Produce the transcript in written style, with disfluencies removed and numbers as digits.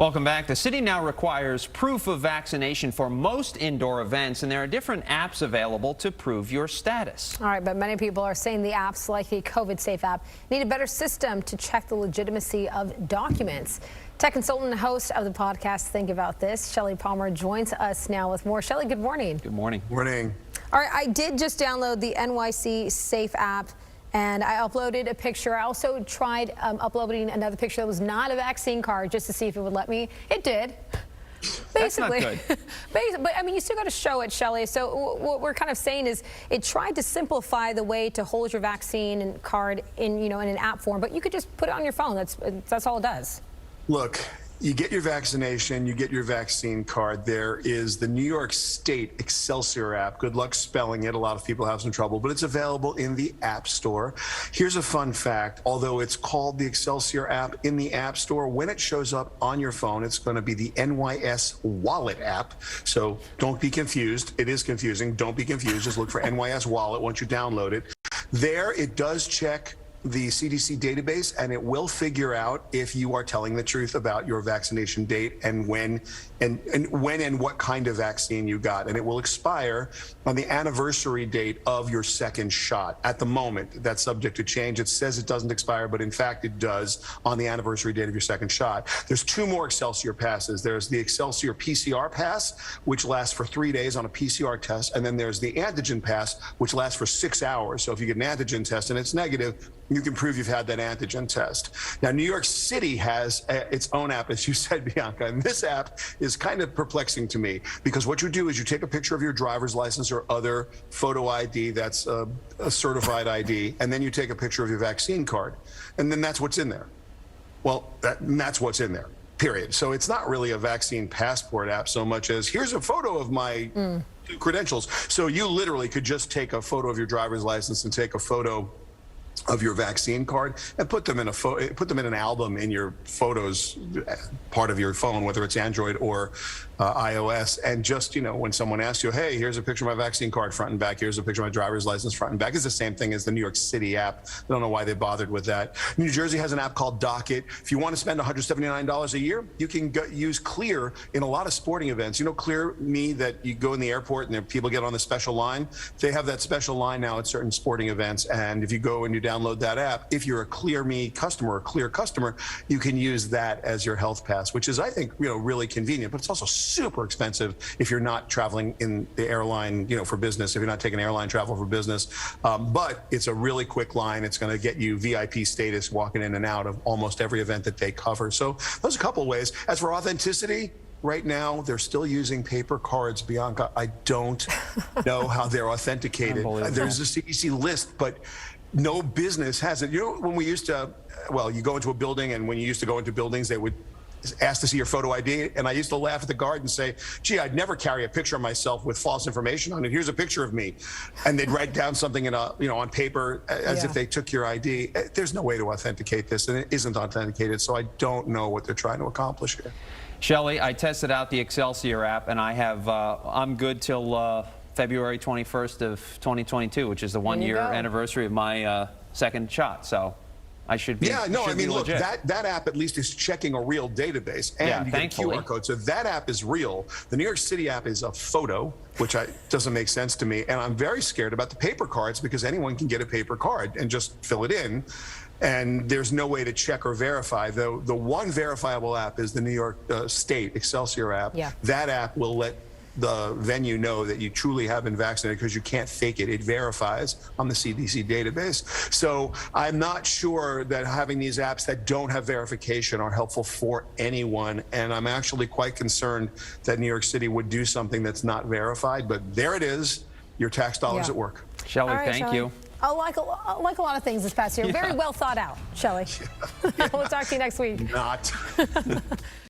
Welcome back. The city now requires proof of vaccination for most indoor events, and there are different apps available to prove your status. All right, but many people are saying the apps, like the COVID-safe app, need a better system to check the legitimacy of documents. Tech consultant and host of the podcast Think About This, Shelly Palmer, joins us now with more. Shelly, good morning. Good morning. Morning. All right, I did just download the NYC Safe app, and I uploaded a picture. I also tried uploading another picture that was not a vaccine card just to see if it would let me. It did. Basically. That's not good. But I mean, you still got to show it, Shelly. So what we're kind of saying is it tried to simplify the way to hold your vaccine and card in an app form, but you could just put it on your phone. That's all it does. Look, you get your vaccination, you get your vaccine card. There is the New York State Excelsior app. Good luck spelling it. A lot of people have some trouble, but it's available in the App Store. Here's a fun fact. Although it's called the Excelsior app in the App Store, when it shows up on your phone, it's going to be the NYS Wallet app. So don't be confused. It is confusing. Don't be confused. Just look for NYS Wallet once you download it. There, it does check the CDC database, and it will figure out if you are telling the truth about your vaccination date and when and what kind of vaccine you got. And it will expire on the anniversary date of your second shot. At the moment, that's subject to change. It says it doesn't expire, but in fact it does on the anniversary date of your second shot. There's two more Excelsior passes. There's the Excelsior PCR pass, which lasts for 3 days on a PCR test. And then there's the antigen pass, which lasts for 6 hours. So if you get an antigen test and it's negative, you can prove you've had that antigen test. Now, New York City has its own app, as you said, Bianca, and this app is kind of perplexing to me because what you do is you take a picture of your driver's license or other photo ID that's a certified ID, and then you take a picture of your vaccine card, and then that's what's in there. Well, that's what's in there, period. So it's not really a vaccine passport app so much as here's a photo of my credentials. So you literally could just take a photo of your driver's license and take a photo of your vaccine card and put them in an album in your photos part of your phone, whether it's Android or iOS, and just when someone asks you, hey, here's a picture of my vaccine card front and back, here's a picture of my driver's license front and back. It's the same thing as the New York City app. I don't know why they bothered with that. New Jersey has an app called Docket. If you want to spend $179 a year, you can use Clear in a lot of sporting events. Clear Me, that you go in the airport and people get on the special line. They have that special line now at certain sporting events, and if you go and you download that app, if you're a Clear Me customer or Clear customer, you can use that as your health pass, which is, I think, really convenient, but it's also super expensive if you're not traveling in the airline, for business, if you're not taking airline travel for business. But it's a really quick line. It's going to get you VIP status walking in and out of almost every event that they cover. So those are a couple of ways. As for authenticity, right now, they're still using paper cards, Bianca. I don't know how they're authenticated. There's a CDC list, but no business has it. When we used to, you go into a building, and when you used to go into buildings, they would ask to see your photo ID, and I used to laugh at the guard and say, gee, I'd never carry a picture of myself with false information on it. Here's a picture of me. And they'd write down something in on paper as if they took your ID. There's no way to authenticate this, and it isn't authenticated, so I don't know what they're trying to accomplish here. Shelly, I tested out the Excelsior app, and I'm good till February 21st of 2022, which is the one-year anniversary of my second shot. So I should be. Yeah, no, I mean, look, that app at least is checking a real database, and you get a QR code. So that app is real. The New York City app is a photo, which doesn't make sense to me. And I'm very scared about the paper cards because anyone can get a paper card and just fill it in. And there's no way to check or verify. The one verifiable app is the New York State Excelsior app. Yeah. That app will let the venue know that you truly have been vaccinated because you can't fake it. It verifies on the CDC database. So I'm not sure that having these apps that don't have verification are helpful for anyone. And I'm actually quite concerned that New York City would do something that's not verified. But there it is, your tax dollars at work. Shelly, thank you. Like a lot of things this past year. Very well thought out, Shelly. We'll talk to you next week. Not.